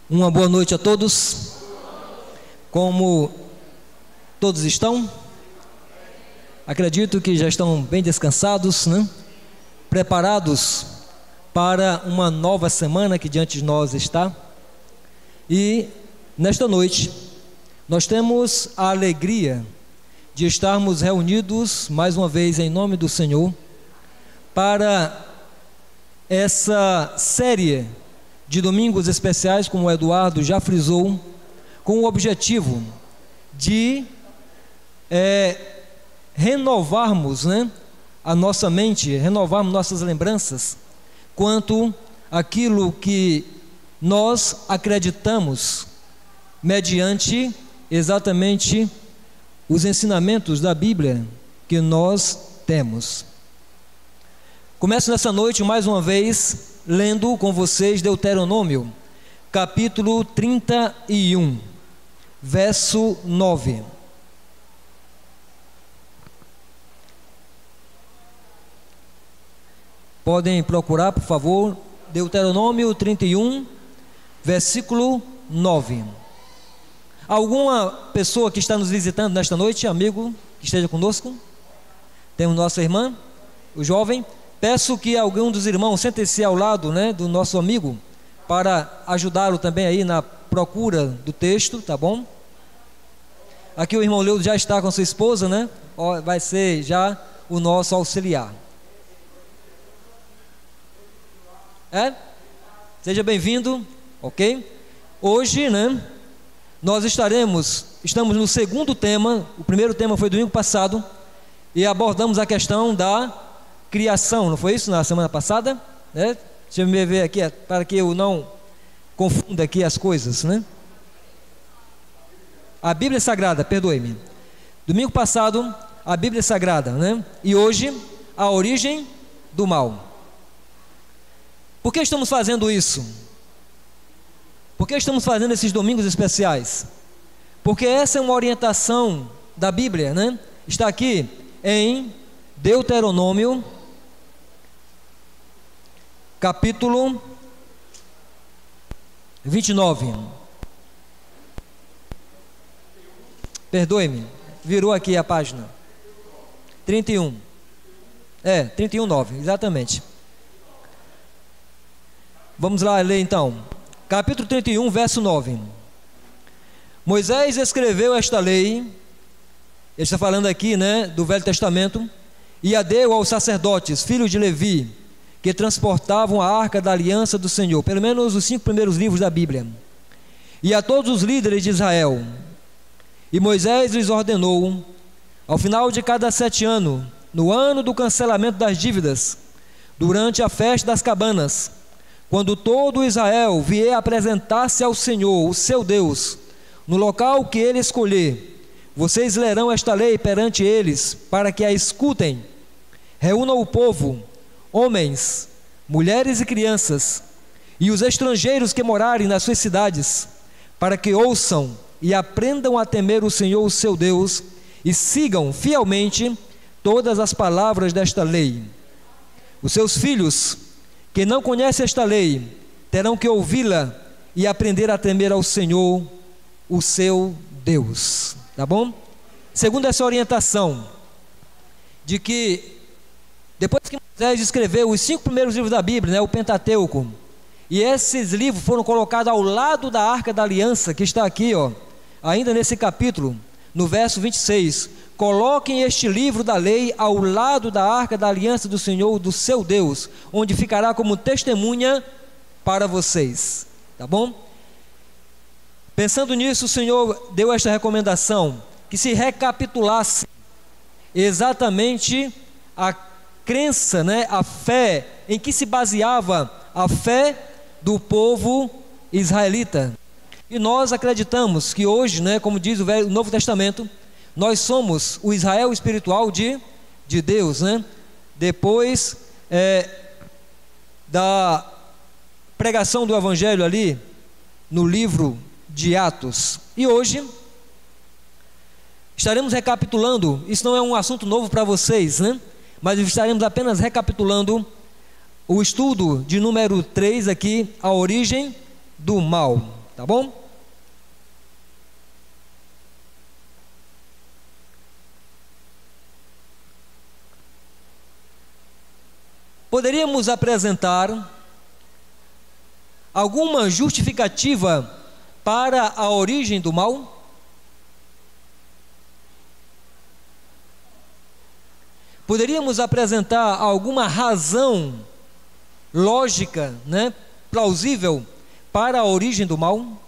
Uma boa noite a todos. Como todos estão? Acredito que já estão bem descansados, né? Preparados para uma nova semana que diante de nós está. E nesta noite nós temos a alegria de estarmos reunidos mais uma vez em nome do Senhor para essa série de domingos especiais, como o Eduardo já frisou, com o objetivo de renovarmos, né, a nossa mente, renovarmos nossas lembranças quanto àquilo que nós acreditamos mediante exatamente os ensinamentos da Bíblia que nós temos. Começo nessa noite mais uma vez lendo com vocês Deuteronômio, capítulo 31, verso 9. Podem procurar, por favor, Deuteronômio 31, versículo 9. Alguma pessoa que está nos visitando nesta noite, amigo que esteja conosco? Temos nossa irmã, o jovem. Peço que algum dos irmãos sente-se ao lado, né, do nosso amigo, para ajudá-lo também aí na procura do texto, tá bom? Aqui o irmão Leudo já está com sua esposa, né? Vai ser já o nosso auxiliar. Seja bem-vindo, ok? Hoje, né, nós estamos no segundo tema. O primeiro tema foi domingo passado e abordamos a questão da criação, não foi isso na semana passada? Deixa eu me ver aqui, para que eu não confunda aqui as coisas, né? A Bíblia Sagrada, perdoe-me. Domingo passado, a Bíblia Sagrada, né? E hoje, a origem do mal. Por que estamos fazendo isso? Por que estamos fazendo esses domingos especiais? Porque essa é uma orientação da Bíblia, né? Está aqui em Deuteronômio, capítulo 29. Perdoe-me, virou aqui a página. 31. 31, 9, exatamente. Vamos lá ler então. Capítulo 31, verso 9. Moisés escreveu esta lei, ele está falando aqui, né, do Velho Testamento, e a deu aos sacerdotes, filhos de Levi, que transportavam a arca da aliança do Senhor, pelo menos os 5 primeiros livros da Bíblia, e a todos os líderes de Israel. E Moisés lhes ordenou, ao final de cada 7 anos, no ano do cancelamento das dívidas, durante a festa das cabanas, quando todo Israel vier apresentar-se ao Senhor, o seu Deus, no local que ele escolher, vocês lerão esta lei perante eles, para que a escutem. Reúnam o povo, homens, mulheres e crianças, e os estrangeiros que morarem nas suas cidades, para que ouçam e aprendam a temer o Senhor, o seu Deus, e sigam fielmente todas as palavras desta lei. Os seus filhos, que não conhecem esta lei, terão que ouvi-la e aprender a temer ao Senhor, o seu Deus. Tá bom? Segundo essa orientação de que depois que Moisés escreveu os 5 primeiros livros da Bíblia, né, o Pentateuco, e esses livros foram colocados ao lado da Arca da Aliança, que está aqui, ainda nesse capítulo, no verso 26, coloquem este livro da lei ao lado da Arca da Aliança do Senhor, do seu Deus, onde ficará como testemunha para vocês, tá bom? Pensando nisso, o Senhor deu esta recomendação, que se recapitulasse exatamente a crença, né, a fé, em que se baseava a fé do povo israelita. E nós acreditamos que hoje, né, como diz o Novo Testamento, nós somos o Israel espiritual de Deus, né? Depois da pregação do Evangelho ali, no livro de Atos. E hoje estaremos recapitulando, isso não é um assunto novo para vocês, né? Mas estaremos apenas recapitulando o estudo de número 3 aqui, a origem do mal. tá bom? Poderíamos apresentar alguma justificativa para a origem do mal? Poderíamos apresentar alguma razão lógica, né, plausível para a origem do mal?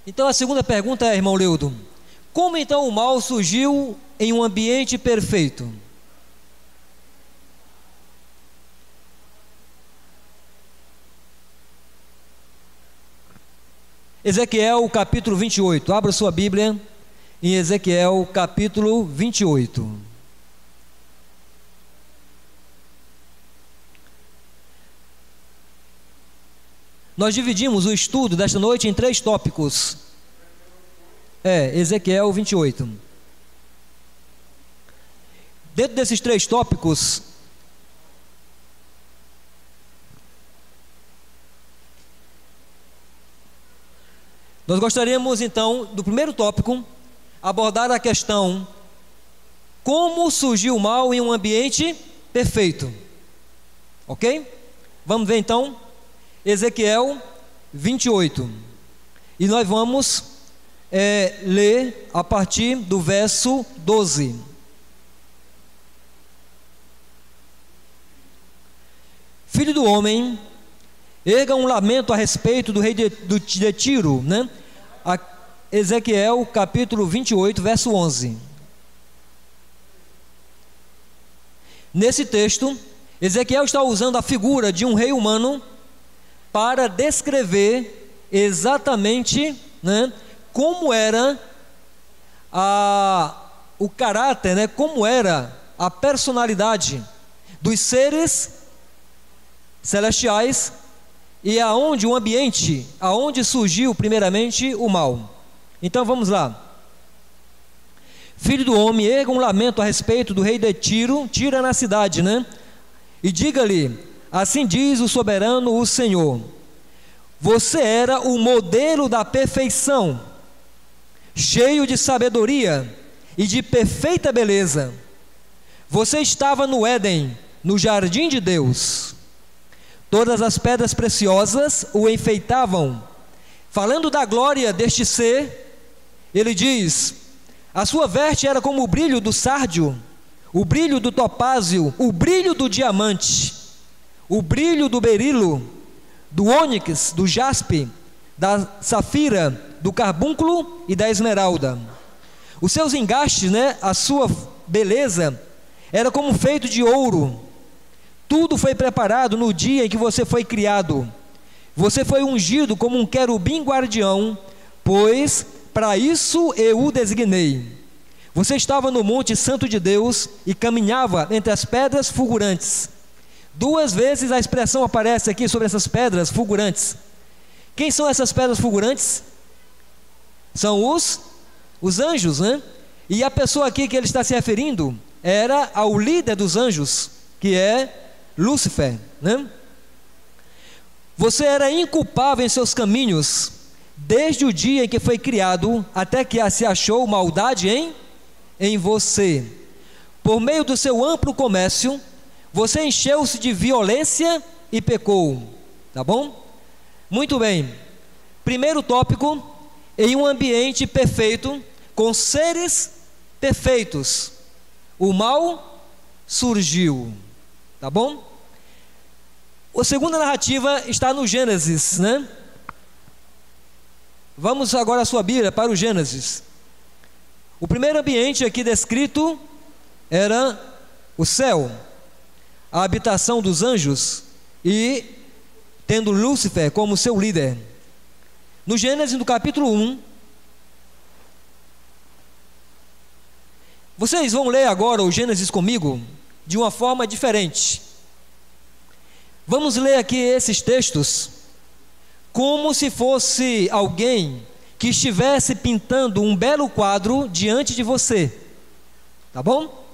Então a segunda pergunta é, irmão Leudo, como então o mal surgiu em um ambiente perfeito? Ezequiel capítulo 28, abra sua Bíblia em Ezequiel capítulo 28. Nós dividimos o estudo desta noite em 3 tópicos. Ezequiel 28. Dentro desses 3 tópicos, nós gostaríamos então, do primeiro tópico, abordar a questão: como surgiu o mal em um ambiente perfeito? Ok? Vamos ver então Ezequiel 28, e nós vamos ler a partir do verso 12. Filho do homem, erga um lamento a respeito do rei de Tiro, né? Ezequiel capítulo 28, verso 11. Nesse texto, Ezequiel está usando a figura de um rei humano para descrever exatamente, né, como era o caráter, né, como era a personalidade dos seres celestiais e aonde o ambiente, aonde surgiu primeiramente o mal. Então vamos lá. Filho do homem, erga um lamento a respeito do rei de Tiro, Tiro na cidade, né? E diga-lhe: assim diz o soberano, o Senhor: você era o modelo da perfeição, cheio de sabedoria e de perfeita beleza. Você estava no Éden, no jardim de Deus. Todas as pedras preciosas o enfeitavam. Falando da glória deste ser, ele diz: a sua veste era como o brilho do sárdio, o brilho do topázio, o brilho do diamante, o brilho do berilo, do ônix, do jaspe, da safira, do carbúnculo e da esmeralda. Os seus engastes, né, a sua beleza, era como feito de ouro. Tudo foi preparado no dia em que você foi criado. Você foi ungido como um querubim guardião, pois para isso eu o designei. Você estava no monte santo de Deus e caminhava entre as pedras fulgurantes. 2 vezes a expressão aparece aqui sobre essas pedras fulgurantes. Quem são essas pedras fulgurantes? São os anjos, né? E a pessoa aqui que ele está se referindo era ao líder dos anjos, que é Lúcifer, né? Você era inculpável em seus caminhos, desde o dia em que foi criado, até que se achou maldade em você. Por meio do seu amplo comércio, você encheu-se de violência e pecou. Tá bom? Muito bem. Primeiro tópico: em um ambiente perfeito, com seres perfeitos, o mal surgiu. Tá bom? A segunda narrativa está no Gênesis, né? Vamos agora a sua Bíblia para o Gênesis. O primeiro ambiente aqui descrito era o céu, a habitação dos anjos, e tendo Lúcifer como seu líder. No Gênesis, no capítulo 1, vocês vão ler agora o Gênesis comigo de uma forma diferente. Vamos ler aqui esses textos como se fosse alguém que estivesse pintando um belo quadro diante de você, tá bom?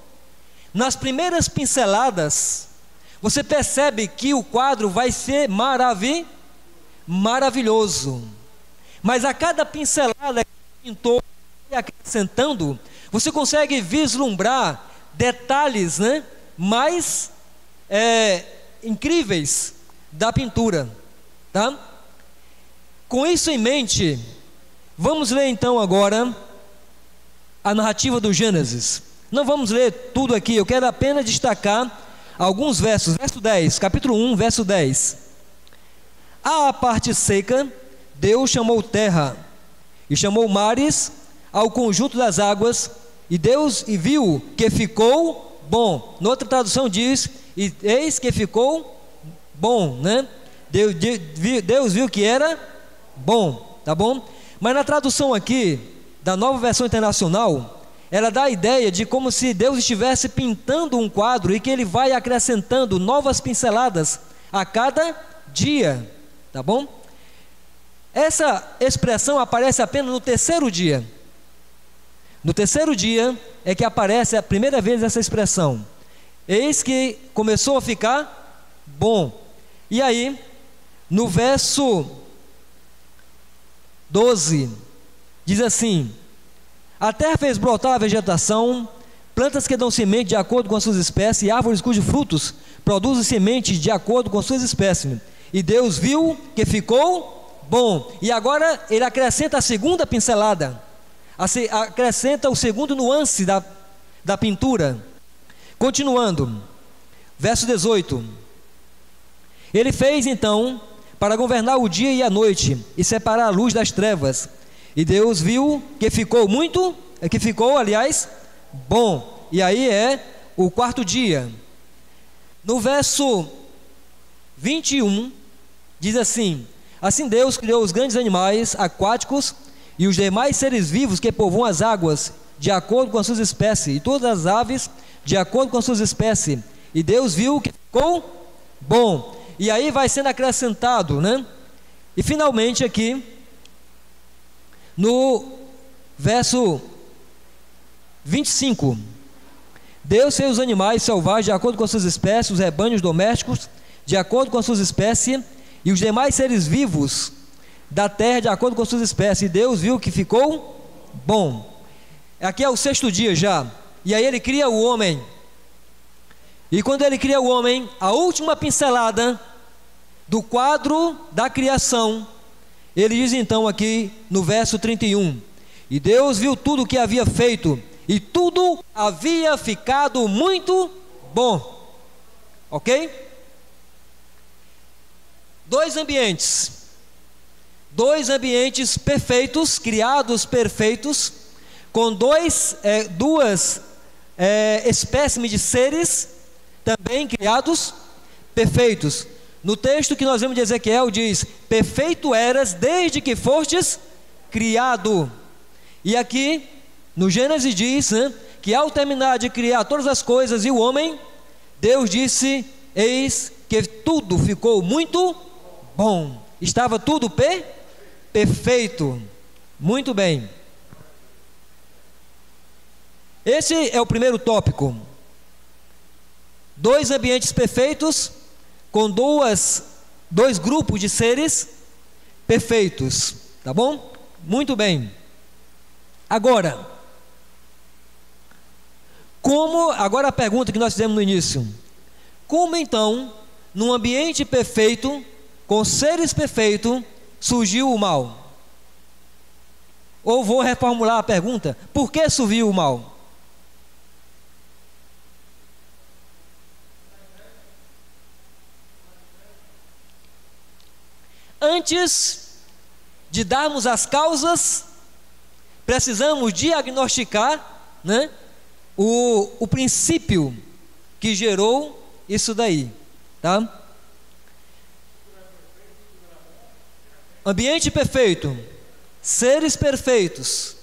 Nas primeiras pinceladas, você percebe que o quadro vai ser maravilhoso, mas a cada pincelada que o pintor vai acrescentando, você consegue vislumbrar detalhes, né, mais incríveis da pintura, tá? Com isso em mente, vamos ler então agora a narrativa do Gênesis. Não vamos ler tudo aqui, eu quero apenas destacar alguns versos. Verso 10, capítulo 1, verso 10. À parte seca, Deus chamou terra, e chamou mares ao conjunto das águas, e Deus viu que ficou bom. Noutra tradução diz, e eis que ficou bom, né? Deus viu que era bom, tá bom? Mas na tradução aqui, da Nova Versão Internacional, ela dá a ideia de como se Deus estivesse pintando um quadro e que Ele vai acrescentando novas pinceladas a cada dia, tá bom? Essa expressão aparece apenas no terceiro dia. No terceiro dia é que aparece a primeira vez essa expressão. Eis que começou a ficar bom. E aí, no verso 12, diz assim: a terra fez brotar a vegetação, plantas que dão semente de acordo com as suas espécies, e árvores cujos frutos produzem semente de acordo com as suas espécies. E Deus viu que ficou bom. E agora ele acrescenta a segunda pincelada, acrescenta o segundo nuance da pintura. Continuando, verso 18: ele fez então para governar o dia e a noite, e separar a luz das trevas. E Deus viu que ficou bom. E aí é o quarto dia. No verso 21, diz assim: assim Deus criou os grandes animais aquáticos e os demais seres vivos que povoam as águas, de acordo com as suas espécies, e todas as aves, de acordo com as suas espécies. E Deus viu que ficou bom. E aí vai sendo acrescentado, né? E finalmente aqui, no verso 25, Deus fez os animais selvagens de acordo com as suas espécies, os rebanhos domésticos de acordo com as suas espécies, e os demais seres vivos da terra de acordo com as suas espécies. E Deus viu que ficou bom. Aqui é o sexto dia já. E aí ele cria o homem. E quando ele cria o homem, a última pincelada do quadro da criação, ele diz então aqui no verso 31: e Deus viu tudo o que havia feito, e tudo havia ficado muito bom. Ok? Dois ambientes perfeitos, criados perfeitos, com duas espécimes de seres também criados perfeitos. No texto que nós vemos de Ezequiel diz: perfeito eras desde que fostes criado. E aqui no Gênesis diz, né, que ao terminar de criar todas as coisas e o homem, Deus disse: eis que tudo ficou muito bom. Estava tudo perfeito. Muito bem. Esse é o primeiro tópico. Dois ambientes perfeitos, com dois grupos de seres perfeitos, tá bom? Muito bem. Agora a pergunta que nós fizemos no início: como então, num ambiente perfeito, com seres perfeitos, surgiu o mal? Ou vou reformular a pergunta: por que surgiu o mal? Antes de darmos as causas, precisamos diagnosticar, né, o princípio que gerou isso daí, tá? Ambiente perfeito, seres perfeitos,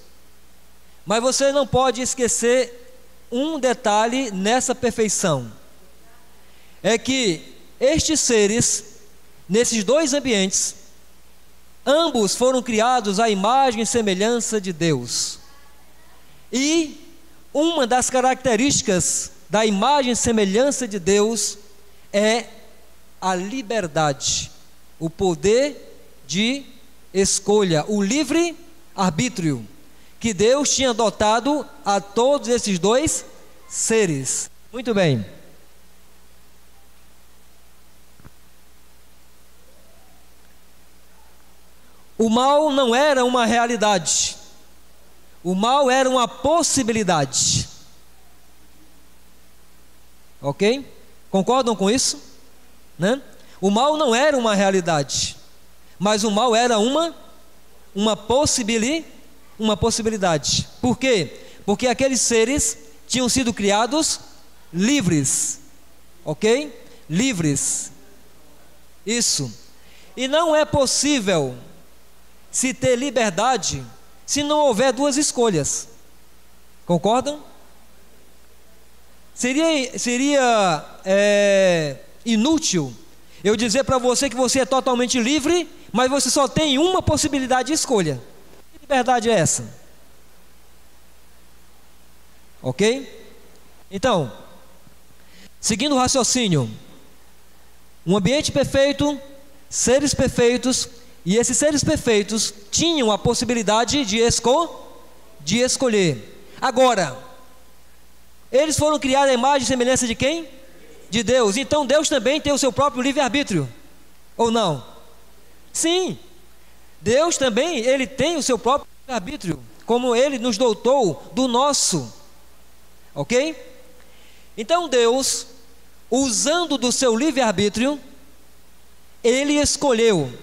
mas você não pode esquecer um detalhe nessa perfeição: é que estes seres, nesses dois ambientes, Ambos foram criados à imagem e semelhança de Deus. E uma das características da imagem e semelhança de Deus é a liberdade, o poder de escolha, o livre arbítrio que Deus tinha dotado a todos esses dois seres. Muito bem. O mal não era uma realidade. O mal era uma possibilidade. Ok? Concordam com isso? Né? O mal não era uma realidade, mas o mal era uma possibilidade. Por quê? Porque aqueles seres tinham sido criados livres. Ok? Livres. Isso. E não é possível se ter liberdade se não houver duas escolhas. Concordam? Seria inútil eu dizer para você que você é totalmente livre, mas você só tem uma possibilidade de escolha. Que liberdade é essa? Ok? Então, seguindo o raciocínio, um ambiente perfeito, seres perfeitos, e esses seres perfeitos tinham a possibilidade de escolher. Agora, eles foram criados à imagem e semelhança de quem? De Deus. Então Deus também tem o seu próprio livre-arbítrio, ou não? Sim, Deus também, Ele tem o seu próprio livre-arbítrio, como Ele nos dotou do nosso. Ok? Então Deus, usando do seu livre-arbítrio, Ele escolheu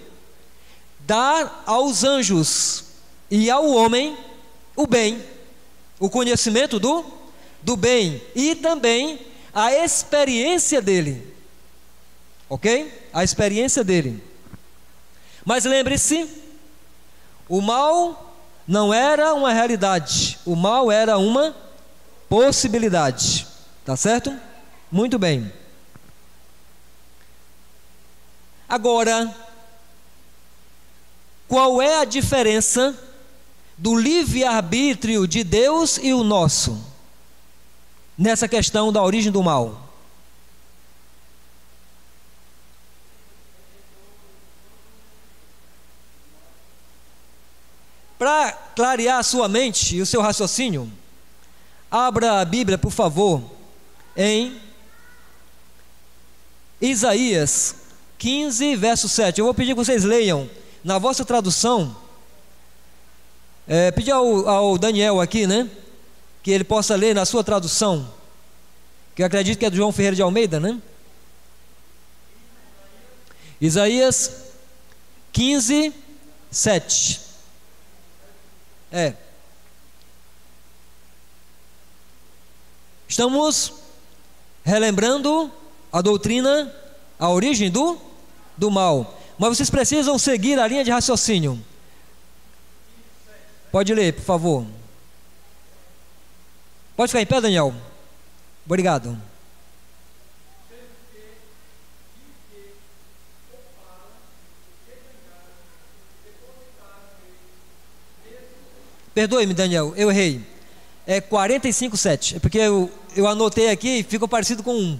dar aos anjos e ao homem o bem, o conhecimento do bem e também a experiência dele. Ok? A experiência dele. Mas lembre-se, o mal não era uma realidade, o mal era uma possibilidade. Tá certo? Muito bem. Agora, qual é a diferença do livre-arbítrio de Deus e o nosso nessa questão da origem do mal? Para clarear a sua mente e o seu raciocínio, abra a Bíblia, por favor, em Isaías 15, verso 7. Eu vou pedir que vocês leiam na vossa tradução. Pedir ao Daniel aqui, né, que ele possa ler na sua tradução, que eu acredito que é do João Ferreira de Almeida, né? Isaías 15, 7. Estamos relembrando a doutrina, a origem do mal. Mas vocês precisam seguir a linha de raciocínio. Pode ler, por favor. Pode ficar em pé, Daniel. Obrigado. Perdoe-me, Daniel, eu errei. É 45:7. É porque eu anotei aqui e ficou parecido com 1.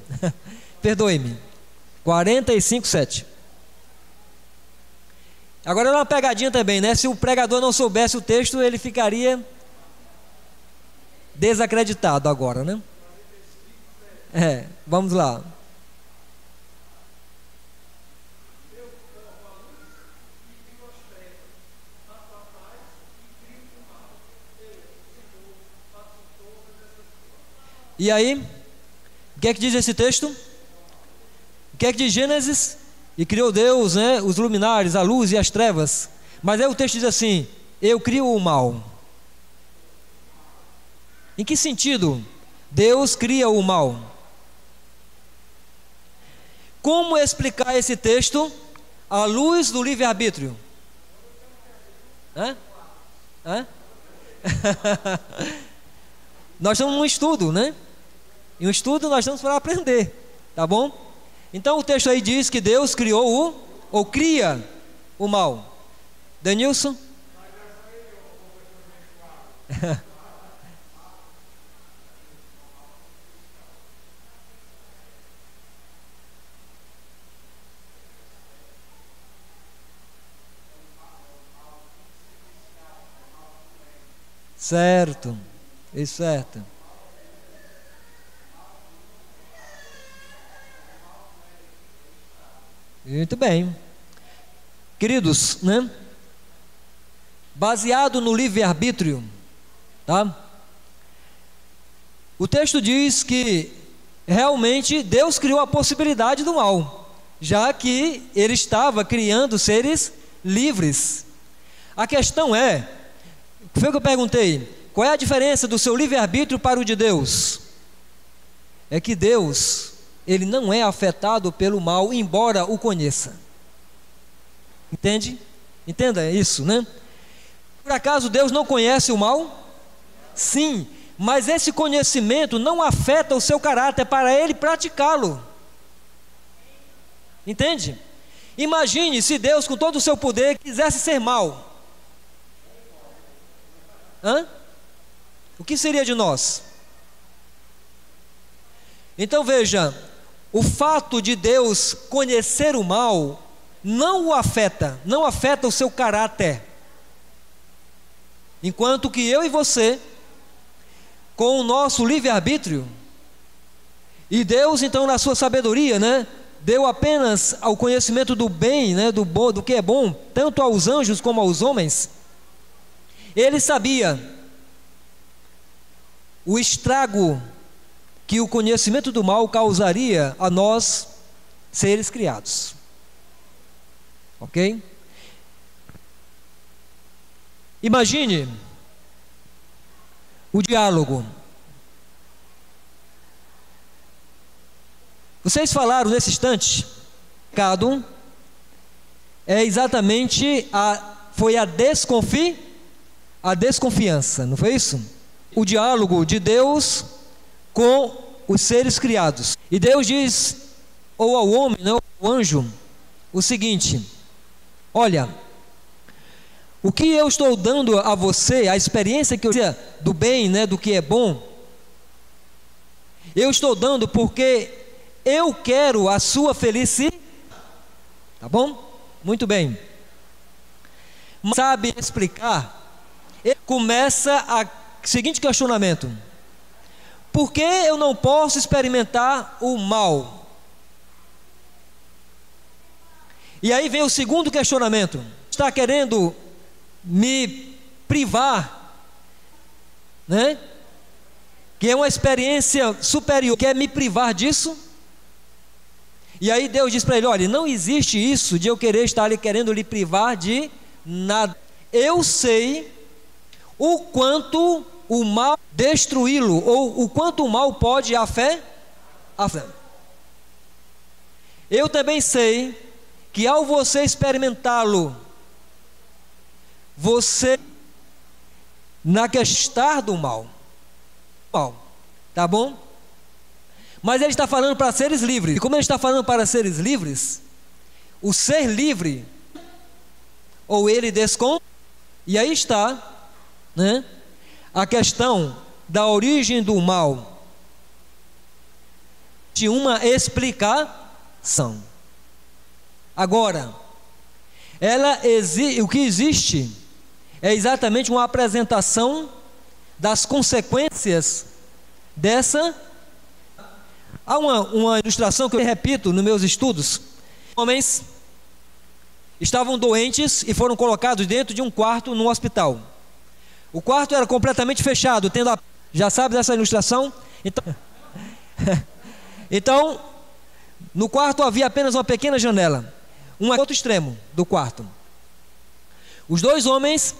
Perdoe-me. 45:7. Agora é uma pegadinha também, né? Se o pregador não soubesse o texto, ele ficaria desacreditado agora, né? Vamos lá. E aí, o que é que diz esse texto? O que é que diz Gênesis? E criou Deus, né, os luminares, a luz e as trevas. Mas aí o texto diz assim: eu crio o mal. Em que sentido Deus cria o mal? Como explicar esse texto à luz do livre-arbítrio? Nós estamos num estudo, né? Em um estudo nós estamos para aprender, tá bom? Então o texto aí diz que Deus criou ou cria o mal. Denilson? Certo, isso, certo. Muito bem. Queridos, né? Baseado no livre-arbítrio, tá? O texto diz que realmente Deus criou a possibilidade do mal, já que Ele estava criando seres livres. A questão é, foi o que eu perguntei, qual é a diferença do seu livre-arbítrio para o de Deus? É que Deus, Ele não é afetado pelo mal, embora o conheça. Entende? Entenda isso, né? Por acaso Deus não conhece o mal? Sim, mas esse conhecimento não afeta o seu caráter para Ele praticá-lo. Entende? Imagine se Deus, com todo o seu poder, quisesse ser mau. O que seria de nós? Então veja, o fato de Deus conhecer o mal não o afeta, não afeta o seu caráter. Enquanto que eu e você, com o nosso livre-arbítrio, e Deus então na sua sabedoria, né, deu apenas ao conhecimento do bem, né, do bom, do que é bom, tanto aos anjos como aos homens. Ele sabia o estrago que o conhecimento do mal causaria a nós, seres criados. Ok? Imagine o diálogo. Vocês falaram nesse instante, pecado é exatamente foi a desconfiança, não foi isso? O diálogo de Deus com os seres criados. E Deus diz, ou ao homem, não, ao anjo, o seguinte: olha, o que eu estou dando a você, a experiência que eu tenho do bem, né, do que é bom, eu estou dando porque eu quero a sua felicidade. Tá bom? Muito bem. Mas sabe explicar? Ele começa o seguinte questionamento: por que eu não posso experimentar o mal? E aí vem o segundo questionamento: está querendo me privar, né? Que é uma experiência superior, quer me privar disso? E aí Deus diz para ele: olha, não existe isso de eu querer estar ali querendo lhe privar de nada. Eu sei o quanto o mal destruí-lo, ou o quanto o mal pode afetar. Eu também sei que ao você experimentá-lo, você na questão do mal, tá bom? Mas ele está falando para seres livres. E como ele está falando para seres livres, o ser livre, ou ele desconta, e aí está, né, a questão da origem do mal, de uma explicação. Agora, o que existe é exatamente uma apresentação das consequências dessa. Há uma ilustração que eu repito nos meus estudos. Homens estavam doentes e foram colocados dentro de um quarto no hospital. O quarto era completamente fechado, já sabe dessa ilustração? Então, no quarto havia apenas uma pequena janela, outro extremo do quarto. Os dois homens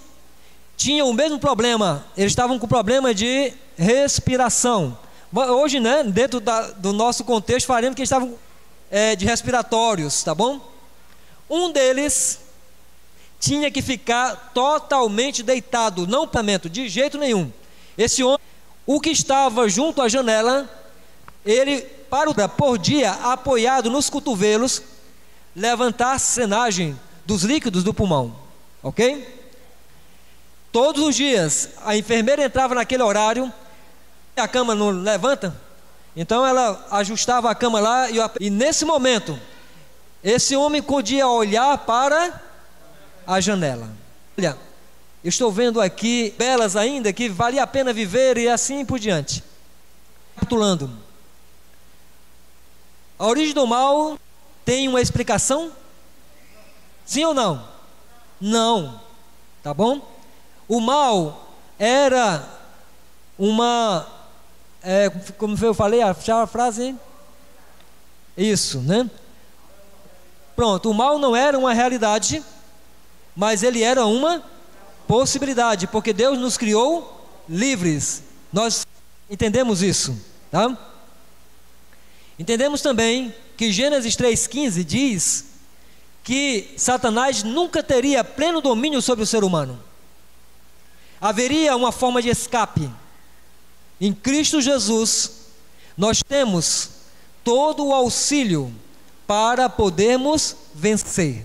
tinham o mesmo problema, eles estavam com problema de respiração. Hoje, né, dentro do nosso contexto, faremos que eles estavam de respiratórios, tá bom? Um deles tinha que ficar totalmente deitado, não pensamento, de jeito nenhum. Esse homem, o que estava junto à janela, ele, por dia, apoiado nos cotovelos, levantar a cenagem dos líquidos do pulmão. ok? Todos os dias a enfermeira entrava naquele horário, a cama não levanta, então ela ajustava a cama lá, e nesse momento esse homem podia olhar para a janela. Olha, eu estou vendo aqui belas ainda, que valia a pena viver, e assim por diante. Recapitulando, a origem do mal tem uma explicação? Sim ou não? Não, tá bom? O mal era como eu falei, a frase? Isso, né? Pronto, o mal não era uma realidade, mas ele era uma possibilidade, porque Deus nos criou livres. Nós entendemos isso, tá? Entendemos também que Gênesis 3,15 diz que Satanás nunca teria pleno domínio sobre o ser humano. Haveria uma forma de escape. Em Cristo Jesus, nós temos todo o auxílio para podermos vencer,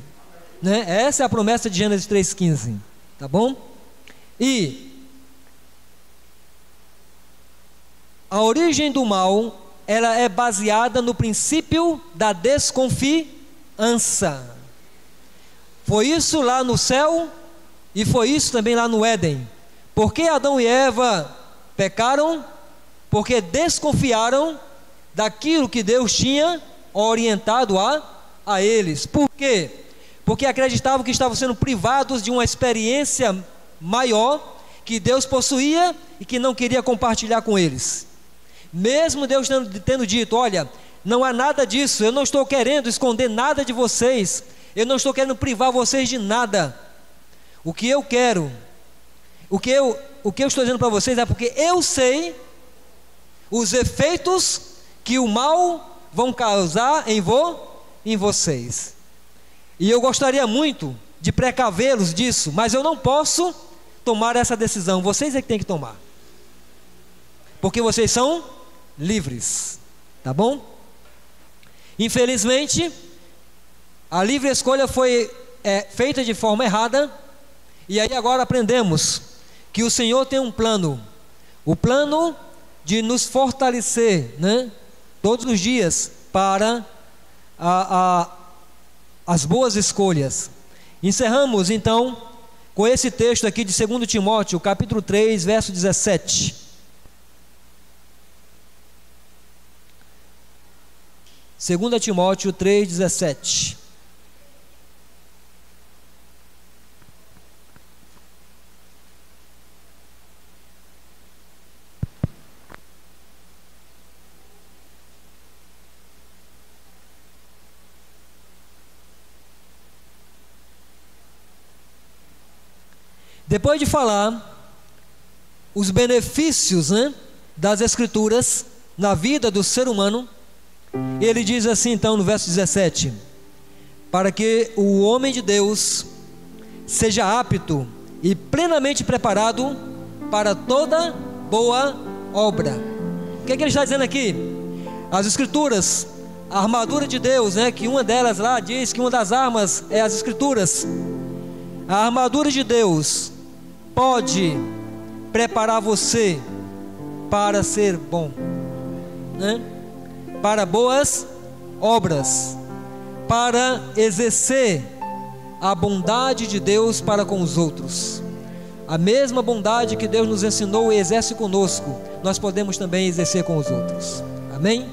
né? Essa é a promessa de Gênesis 3,15, tá bom? E a origem do mal, ela é baseada no princípio da desconfiança. Foi isso lá no céu e foi isso também lá no Éden. Por que Adão e Eva pecaram? Porque desconfiaram daquilo que Deus tinha orientado a eles. Por quê? Porque acreditavam que estavam sendo privados de uma experiência maior que Deus possuía e que não queria compartilhar com eles. Mesmo Deus tendo dito: olha, não há nada disso, eu não estou querendo esconder nada de vocês, eu não estou querendo privar vocês de nada. O que eu quero, o que eu estou dizendo para vocês é porque eu sei os efeitos que o mal vão causar em vocês. E eu gostaria muito de precavê-los disso, mas eu não posso tomar essa decisão. Vocês é que têm que tomar, porque vocês são livres, tá bom? Infelizmente, a livre escolha foi feita de forma errada. E aí agora aprendemos que o Senhor tem um plano, o plano de nos fortalecer, né, todos os dias para as boas escolhas. Encerramos então com esse texto aqui de 2 Timóteo, capítulo 3, verso 17. 2 Timóteo 3, 17. Depois de falar os benefícios, né, das Escrituras na vida do ser humano, ele diz assim então no verso 17: para que o homem de Deus seja apto e plenamente preparado para toda boa obra. O que é que ele está dizendo aqui? As Escrituras, a armadura de Deus, né, que uma delas lá diz que uma das armas é as Escrituras. A armadura de Deus pode preparar você para ser bom, né? Para boas obras, para exercer a bondade de Deus para com os outros. A mesma bondade que Deus nos ensinou e exerce conosco, nós podemos também exercer com os outros. Amém?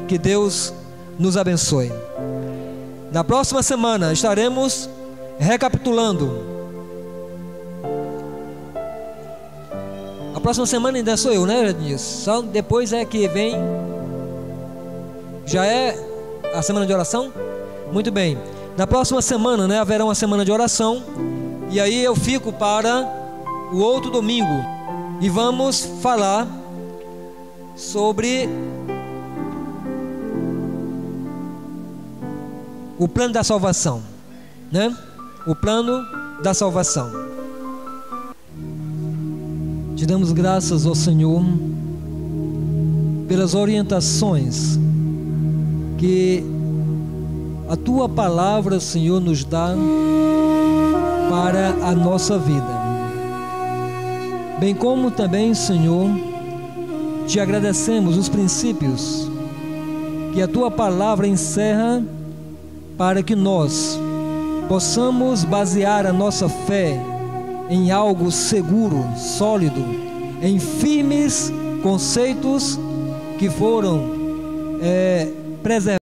Que Deus nos abençoe. Na próxima semana estaremos recapitulando. A próxima semana ainda sou eu, né, Ednilson? Só depois é que vem. Já é a semana de oração? Muito bem. Na próxima semana, né, haverá uma semana de oração. E aí eu fico para o outro domingo. E vamos falar sobre o plano da salvação, né? O plano da salvação. Te damos graças, ó Senhor, pelas orientações que a Tua palavra, Senhor, nos dá para a nossa vida. Bem como também, Senhor, te agradecemos os princípios que a tua palavra encerra para que nós possamos basear a nossa fé em algo seguro, sólido, em firmes conceitos que foram preservados.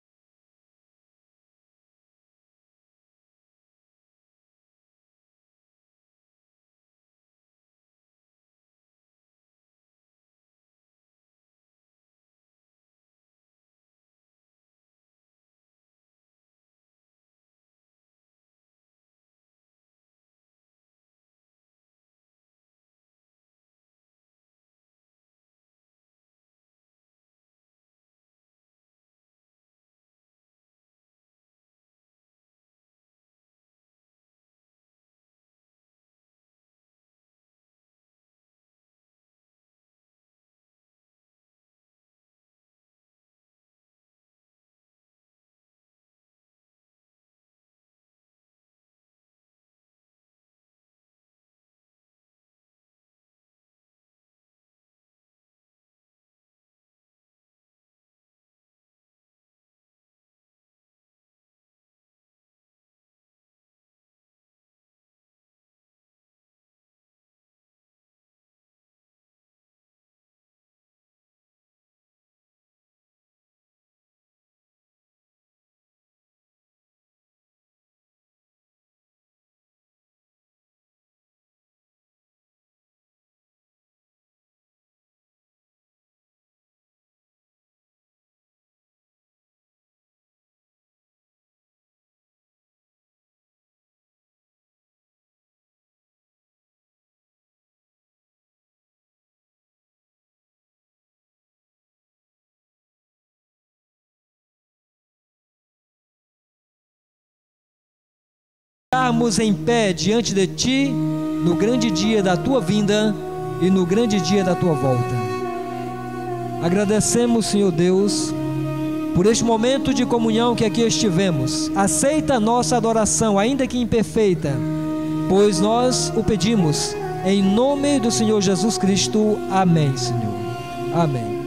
Estarmos em pé diante de Ti no grande dia da Tua vinda e no grande dia da Tua volta. Agradecemos, Senhor Deus, por este momento de comunhão que aqui estivemos. Aceita a nossa adoração, ainda que imperfeita, pois nós o pedimos em nome do Senhor Jesus Cristo. Amém, Senhor. Amém.